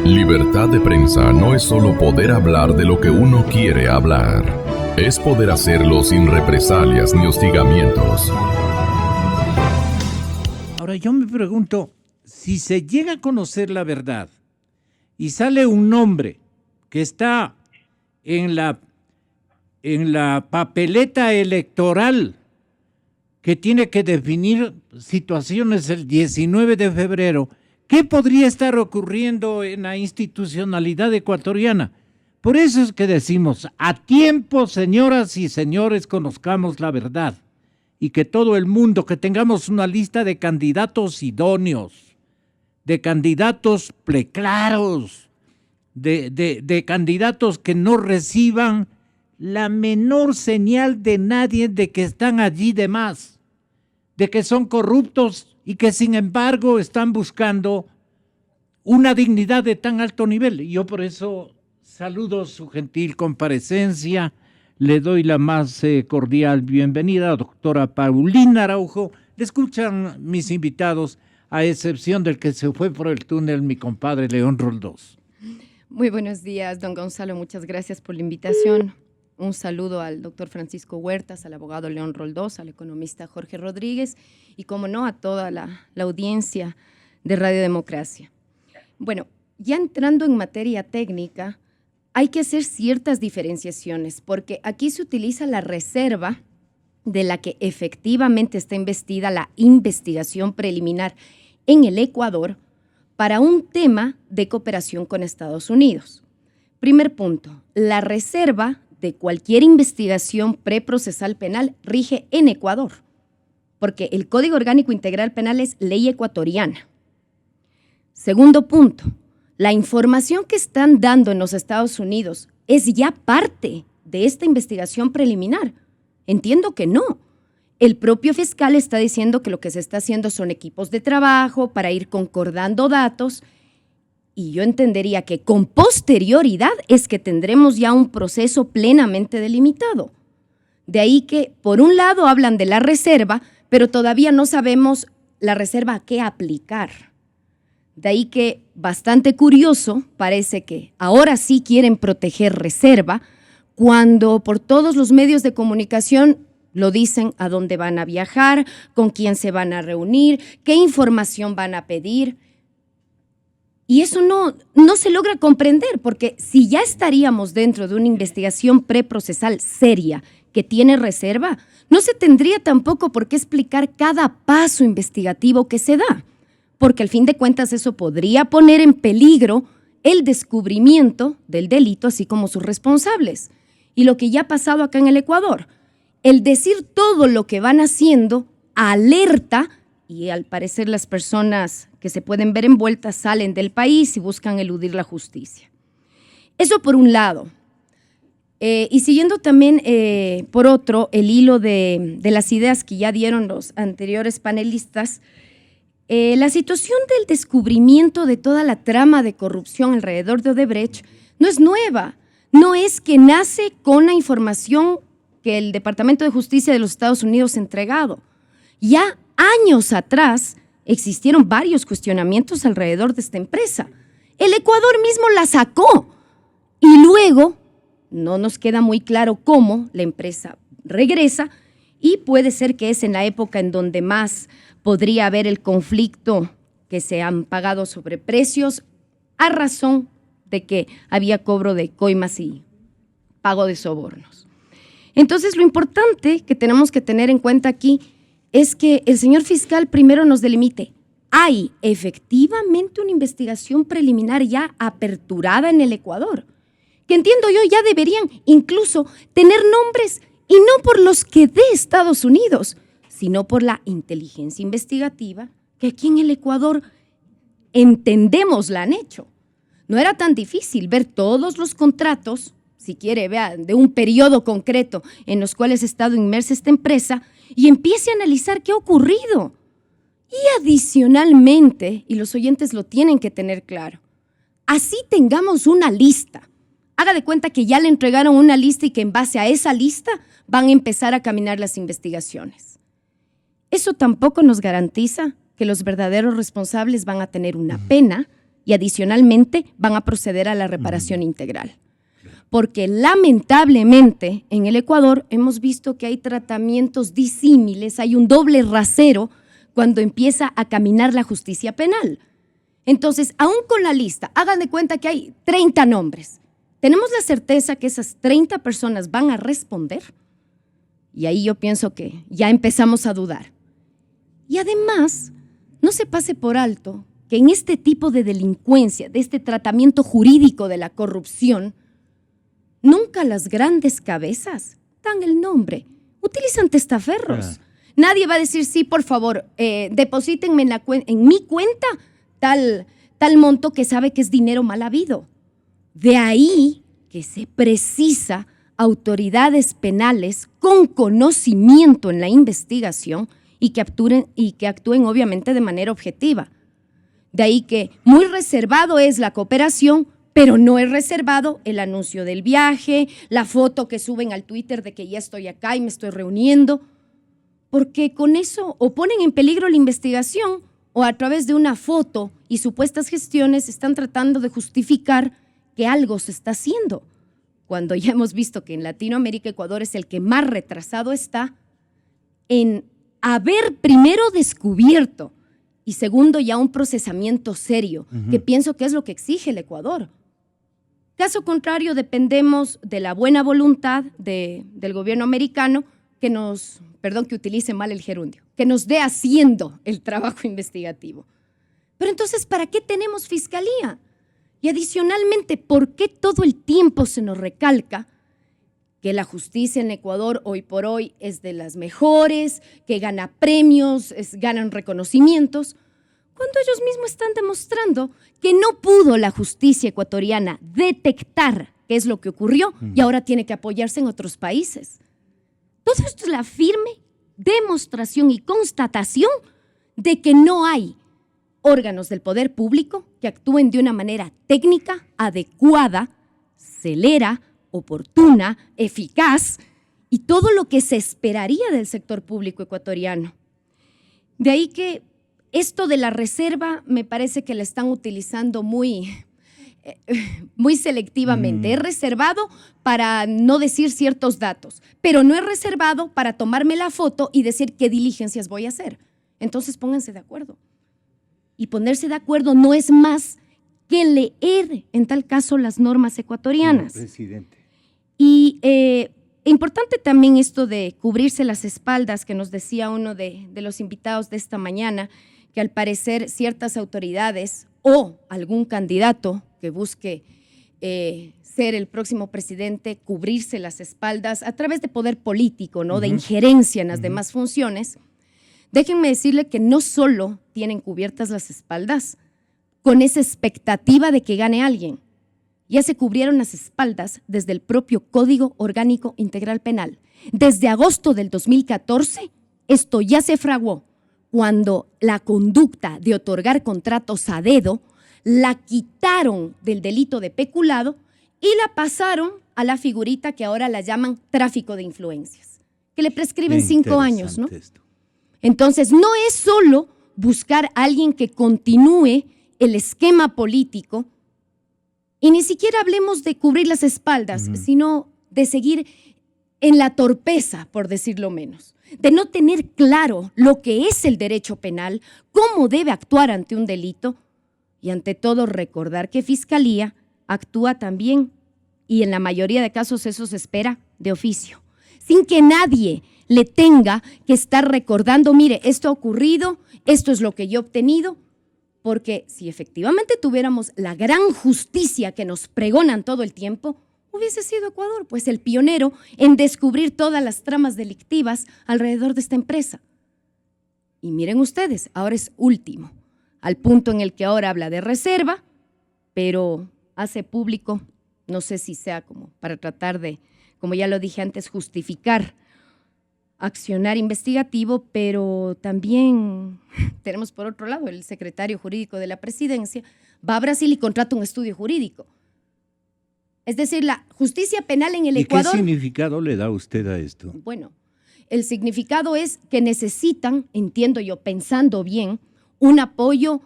Libertad de prensa no es solo poder hablar de lo que uno quiere hablar. Es poder hacerlo sin represalias ni hostigamientos. Ahora yo me pregunto, si se llega a conocer la verdad y sale un nombre que está en la papeleta electoral que tiene que definir situaciones el 19 de febrero, ¿qué podría estar ocurriendo en la institucionalidad ecuatoriana? Por eso es que decimos, a tiempo, señoras y señores, conozcamos la verdad y que todo el mundo, que tengamos una lista de candidatos idóneos, de candidatos preclaros, de candidatos que no reciban la menor señal de nadie de que están allí de más, de que son corruptos y que sin embargo están buscando una dignidad de tan alto nivel. Y yo por eso saludo su gentil comparecencia, le doy la más cordial bienvenida, doctora Paulina Araujo. Le escuchan mis invitados, a excepción del que se fue por el túnel, mi compadre León Roldós. Muy buenos días, don Gonzalo, muchas gracias por la invitación. Un saludo al doctor Francisco Huertas, al abogado León Roldós, al economista Jorge Rodríguez y, como no, a toda la audiencia de Radio Democracia. Bueno, ya entrando en materia técnica, hay que hacer ciertas diferenciaciones porque aquí se utiliza la reserva de la que efectivamente está investida la investigación preliminar en el Ecuador para un tema de cooperación con Estados Unidos. Primer punto, la reserva de cualquier investigación preprocesal penal rige en Ecuador, porque el Código Orgánico Integral Penal es ley ecuatoriana. Segundo punto, la información que están dando en los Estados Unidos es ya parte de esta investigación preliminar. Entiendo que no. El propio fiscal está diciendo que lo que se está haciendo son equipos de trabajo para ir concordando datos. Y yo entendería que con posterioridad es que tendremos ya un proceso plenamente delimitado. De ahí que, por un lado, hablan de la reserva, pero todavía no sabemos la reserva a qué aplicar. De ahí que, bastante curioso, parece que ahora sí quieren proteger reserva, cuando por todos los medios de comunicación lo dicen a dónde van a viajar, con quién se van a reunir, qué información van a pedir. Y eso no se logra comprender, porque si ya estaríamos dentro de una investigación preprocesal seria que tiene reserva, no se tendría tampoco por qué explicar cada paso investigativo que se da, porque al fin de cuentas eso podría poner en peligro el descubrimiento del delito, así como sus responsables. Y lo que ya ha pasado acá en el Ecuador, el decir todo lo que van haciendo alerta, y al parecer las personas que se pueden ver envueltas salen del país y buscan eludir la justicia. Eso por un lado. Y siguiendo también, por otro, el hilo de las ideas que ya dieron los anteriores panelistas, la situación del descubrimiento de toda la trama de corrupción alrededor de Odebrecht no es nueva, no es que nace con la información que el Departamento de Justicia de los Estados Unidos ha entregado. Ya años atrás existieron varios cuestionamientos alrededor de esta empresa. El Ecuador mismo la sacó y luego no nos queda muy claro cómo la empresa regresa y puede ser que es en la época en donde más podría haber el conflicto que se han pagado sobreprecios a razón de que había cobro de coimas y pago de sobornos. Entonces, lo importante que tenemos que tener en cuenta aquí es que el señor fiscal primero nos delimite. Hay efectivamente una investigación preliminar ya aperturada en el Ecuador, que entiendo yo ya deberían incluso tener nombres, y no por los que dé Estados Unidos, sino por la inteligencia investigativa que aquí en el Ecuador entendemos la han hecho. No era tan difícil ver todos los contratos, si quiere, vea, de un periodo concreto en los cuales ha estado inmersa esta empresa y empiece a analizar qué ha ocurrido. Y adicionalmente, y los oyentes lo tienen que tener claro, así tengamos una lista. Haga de cuenta que ya le entregaron una lista y que en base a esa lista van a empezar a caminar las investigaciones. Eso tampoco nos garantiza que los verdaderos responsables van a tener una pena y adicionalmente van a proceder a la reparación integral. Porque lamentablemente en el Ecuador hemos visto que hay tratamientos disímiles, hay un doble rasero cuando empieza a caminar la justicia penal. Entonces, aún con la lista, hagan de cuenta que hay 30 nombres. ¿Tenemos la certeza que esas 30 personas van a responder? Y ahí yo pienso que ya empezamos a dudar. Y además, no se pase por alto que en este tipo de delincuencia, de este tratamiento jurídico de la corrupción, nunca las grandes cabezas dan el nombre, utilizan testaferros. Nadie va a decir, sí, por favor, deposítenme en mi cuenta tal monto que sabe que es dinero mal habido. De ahí que se precisa autoridades penales con conocimiento en la investigación y que actúen obviamente de manera objetiva. De ahí que muy reservado es la cooperación, pero no es reservado el anuncio del viaje, la foto que suben al Twitter de que ya estoy acá y me estoy reuniendo, porque con eso o ponen en peligro la investigación o a través de una foto y supuestas gestiones están tratando de justificar que algo se está haciendo, cuando ya hemos visto que en Latinoamérica Ecuador es el que más retrasado está en haber primero descubierto y segundo ya un procesamiento serio, que pienso que es lo que exige el Ecuador. Caso contrario, dependemos de la buena voluntad del gobierno americano que nos, perdón que utilice mal el gerundio, que nos dé haciendo el trabajo investigativo. Pero entonces, ¿para qué tenemos fiscalía? Y adicionalmente, ¿por qué todo el tiempo se nos recalca que la justicia en Ecuador hoy por hoy es de las mejores, que gana premios, ganan reconocimientos, cuando ellos mismos están demostrando que no pudo la justicia ecuatoriana detectar qué es lo que ocurrió y ahora tiene que apoyarse en otros países? Todo esto es la firme demostración y constatación de que no hay órganos del poder público que actúen de una manera técnica, adecuada, celera, oportuna, eficaz y todo lo que se esperaría del sector público ecuatoriano. De ahí que esto de la reserva me parece que la están utilizando muy selectivamente. Es reservado para no decir ciertos datos, pero no es reservado para tomarme la foto y decir qué diligencias voy a hacer. Entonces pónganse de acuerdo. Y ponerse de acuerdo no es más que leer, en tal caso, las normas ecuatorianas. Presidente. Y importante también esto de cubrirse las espaldas, que nos decía uno de los invitados de esta mañana, que al parecer ciertas autoridades o algún candidato que busque ser el próximo presidente, cubrirse las espaldas a través de poder político, ¿no? De injerencia en las demás funciones. Déjenme decirle que no solo tienen cubiertas las espaldas con esa expectativa de que gane alguien. Ya se cubrieron las espaldas desde el propio Código Orgánico Integral Penal. Desde agosto del 2014, esto ya se fraguó cuando la conducta de otorgar contratos a dedo la quitaron del delito de peculado y la pasaron a la figurita que ahora la llaman tráfico de influencias, que le prescriben 5 años, ¿no? Entonces, no es solo buscar a alguien que continúe el esquema político y ni siquiera hablemos de cubrir las espaldas, sino de seguir en la torpeza, por decirlo menos, de no tener claro lo que es el derecho penal, cómo debe actuar ante un delito y ante todo recordar que Fiscalía actúa también y en la mayoría de casos eso se espera de oficio, sin que nadie le tenga que estar recordando, mire, esto ha ocurrido, esto es lo que yo he obtenido, porque si efectivamente tuviéramos la gran justicia que nos pregonan todo el tiempo, hubiese sido Ecuador, pues el pionero en descubrir todas las tramas delictivas alrededor de esta empresa. Y miren ustedes, ahora es último, al punto en el que ahora habla de reserva, pero hace público, no sé si sea como para tratar de, como ya lo dije antes, justificar accionar investigativo, pero también tenemos por otro lado el secretario jurídico de la presidencia va a Brasil y contrata un estudio jurídico. Es decir, la justicia penal en el Ecuador… ¿Y qué significado le da usted a esto? Bueno, el significado es que necesitan, entiendo yo, pensando bien, un apoyo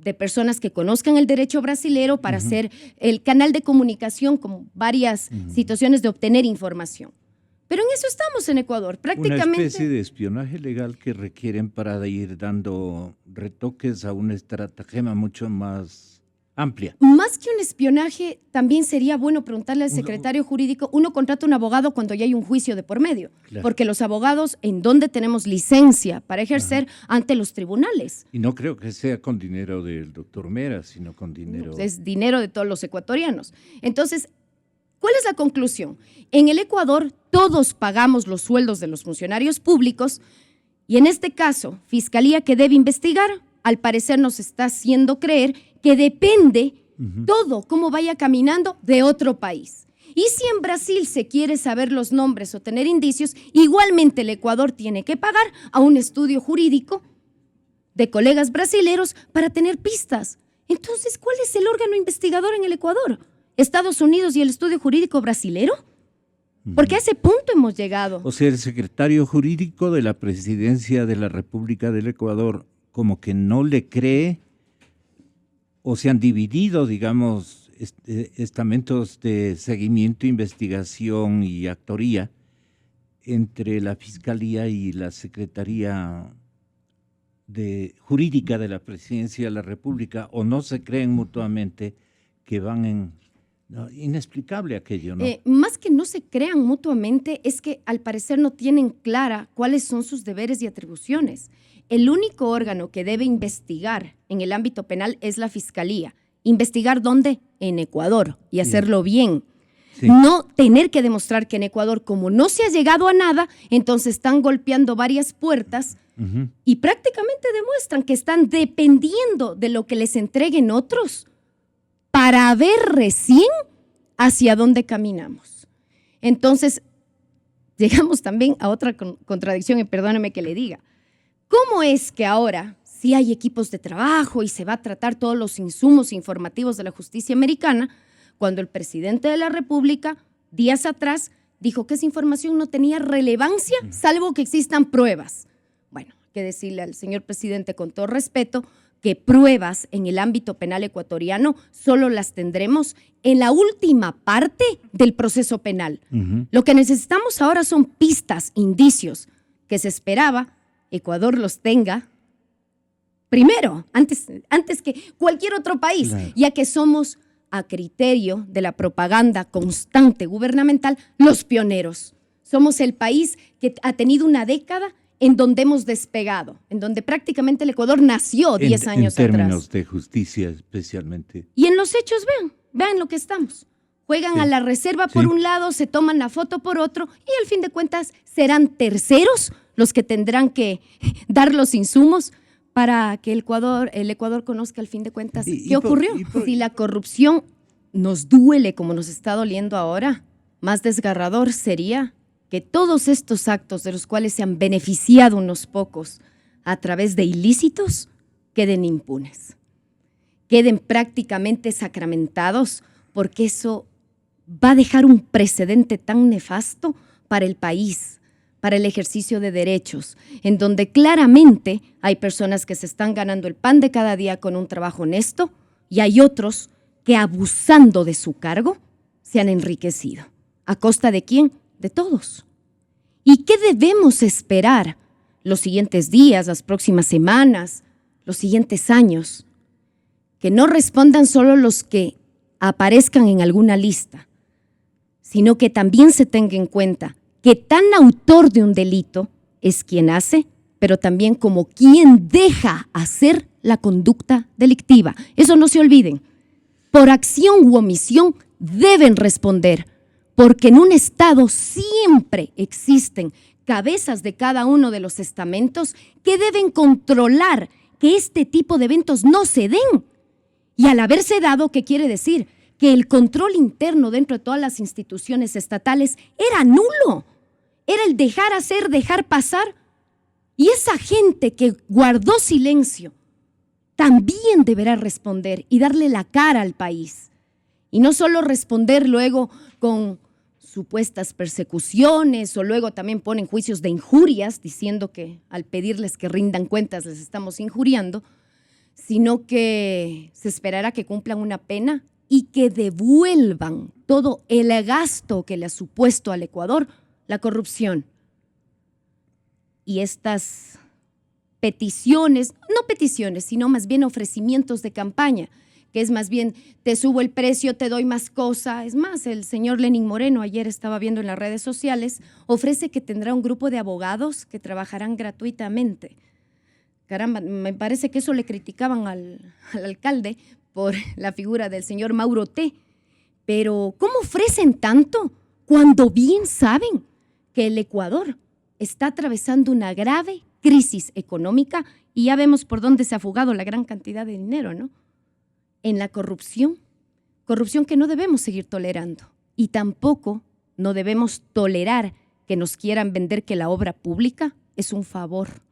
de personas que conozcan el derecho brasilero para hacer el canal de comunicación con varias situaciones de obtener información. Pero en eso estamos en Ecuador, prácticamente. Una especie de espionaje legal que requieren para ir dando retoques a una estratagema mucho más amplia. Más que un espionaje, también sería bueno preguntarle al secretario jurídico, uno contrata un abogado cuando ya hay un juicio de por medio, Claro. porque los abogados, ¿en dónde tenemos licencia para ejercer ante los tribunales? Y no creo que sea con dinero del doctor Mera, sino con dinero... Es dinero de todos los ecuatorianos. Entonces, ¿cuál es la conclusión? En el Ecuador todos pagamos los sueldos de los funcionarios públicos y en este caso, Fiscalía que debe investigar, al parecer nos está haciendo creer que depende todo cómo vaya caminando de otro país. Y si en Brasil se quiere saber los nombres o tener indicios, igualmente el Ecuador tiene que pagar a un estudio jurídico de colegas brasileros para tener pistas. Entonces, ¿cuál es el órgano investigador en el Ecuador? ¿Estados Unidos y el estudio jurídico brasilero? Porque a ese punto hemos llegado. O sea, el secretario jurídico de la Presidencia de la República del Ecuador como que no le cree o se han dividido, digamos, estamentos de seguimiento, investigación y actoría entre la Fiscalía y la Secretaría Jurídica de la Presidencia de la República, o no se creen mutuamente que van en... No, inexplicable aquello, ¿no? Más que no se crean mutuamente, es que al parecer no tienen clara cuáles son sus deberes y atribuciones. El único órgano que debe investigar en el ámbito penal es la Fiscalía. ¿Investigar dónde? En Ecuador, y hacerlo bien. Sí. No tener que demostrar que en Ecuador, como no se ha llegado a nada, entonces están golpeando varias puertas y prácticamente demuestran que están dependiendo de lo que les entreguen otros para ver recién hacia dónde caminamos. Entonces, llegamos también a otra contradicción, y perdóneme que le diga. ¿Cómo es que ahora, si hay equipos de trabajo y se va a tratar todos los insumos informativos de la justicia americana, cuando el presidente de la República, días atrás, dijo que esa información no tenía relevancia, salvo que existan pruebas? Bueno, hay que decirle al señor presidente con todo respeto que pruebas en el ámbito penal ecuatoriano solo las tendremos en la última parte del proceso penal. Lo que necesitamos ahora son pistas, indicios, que se esperaba Ecuador los tenga primero, antes que cualquier otro país, claro, ya que somos, a criterio de la propaganda constante gubernamental, los pioneros. Somos el país que ha tenido una década en donde hemos despegado, en donde prácticamente el Ecuador nació 10 años atrás. En términos de justicia especialmente. Y en los hechos, vean lo que estamos. Juegan a la reserva por un lado, se toman la foto por otro y al fin de cuentas serán terceros los que tendrán que dar los insumos para que el Ecuador conozca al fin de cuentas qué ocurrió. Si la corrupción nos duele como nos está doliendo ahora, más desgarrador sería que todos estos actos de los cuales se han beneficiado unos pocos a través de ilícitos queden impunes, queden prácticamente sacramentados, porque eso va a dejar un precedente tan nefasto para el país, para el ejercicio de derechos, en donde claramente hay personas que se están ganando el pan de cada día con un trabajo honesto y hay otros que, abusando de su cargo, se han enriquecido. ¿A costa de quién? De todos. ¿Y qué debemos esperar los siguientes días, las próximas semanas, los siguientes años? Que no respondan solo los que aparezcan en alguna lista, sino que también se tenga en cuenta que tan autor de un delito es quien hace, pero también como quien deja hacer la conducta delictiva. Eso no se olviden. Por acción u omisión deben responder, porque en un Estado siempre existen cabezas de cada uno de los estamentos que deben controlar que este tipo de eventos no se den. Y al haberse dado, ¿qué quiere decir? Que el control interno dentro de todas las instituciones estatales era nulo. Era el dejar hacer, dejar pasar. Y esa gente que guardó silencio también deberá responder y darle la cara al país. Y no solo responder luego con supuestas persecuciones, o luego también ponen juicios de injurias, diciendo que al pedirles que rindan cuentas les estamos injuriando, sino que se esperará que cumplan una pena y que devuelvan todo el gasto que le ha supuesto al Ecuador la corrupción. Y estas peticiones, no peticiones, sino más bien ofrecimientos de campaña, que es más bien, te subo el precio, te doy más cosa. Es más, el señor Lenín Moreno, ayer estaba viendo en las redes sociales, ofrece que tendrá un grupo de abogados que trabajarán gratuitamente. Caramba, me parece que eso le criticaban al alcalde por la figura del señor Mauro T. Pero, ¿cómo ofrecen tanto cuando bien saben que el Ecuador está atravesando una grave crisis económica y ya vemos por dónde se ha fugado la gran cantidad de dinero, ¿no? En la corrupción que no debemos seguir tolerando y tampoco no debemos tolerar que nos quieran vender que la obra pública es un favor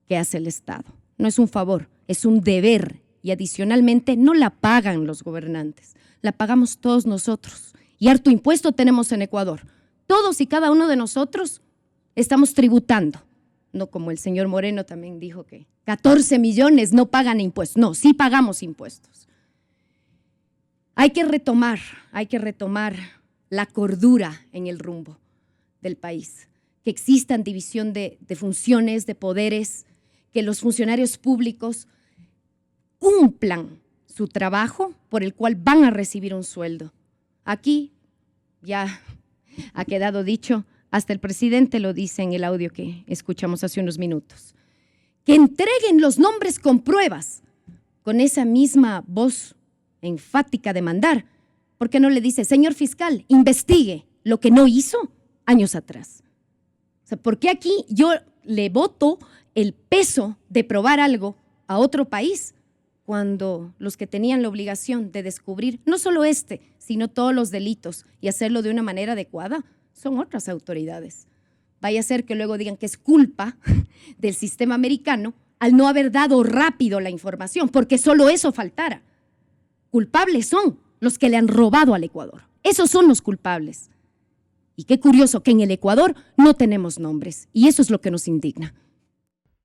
que hace el Estado. No es un favor, es un deber y adicionalmente no la pagan los gobernantes, la pagamos todos nosotros y harto impuesto tenemos en Ecuador. Todos y cada uno de nosotros estamos tributando, no como el señor Moreno también dijo que 14 millones no pagan impuestos. No, sí pagamos impuestos. Hay que retomar la cordura en el rumbo del país, que existan división de funciones, de poderes, que los funcionarios públicos cumplan su trabajo por el cual van a recibir un sueldo. Aquí ya ha quedado dicho, hasta el presidente lo dice en el audio que escuchamos hace unos minutos, que entreguen los nombres con pruebas, con esa misma voz enfática de mandar. ¿Por qué no le dice, señor fiscal, investigue lo que no hizo años atrás? O sea, ¿por qué aquí yo le boto el peso de probar algo a otro país cuando los que tenían la obligación de descubrir no solo sino todos los delitos y hacerlo de una manera adecuada son otras autoridades? Vaya a ser que luego digan que es culpa del sistema americano al no haber dado rápido la información, porque solo eso faltara. Culpables son los que le han robado al Ecuador. Esos son los culpables. Y qué curioso que en el Ecuador no tenemos nombres, y eso es lo que nos indigna.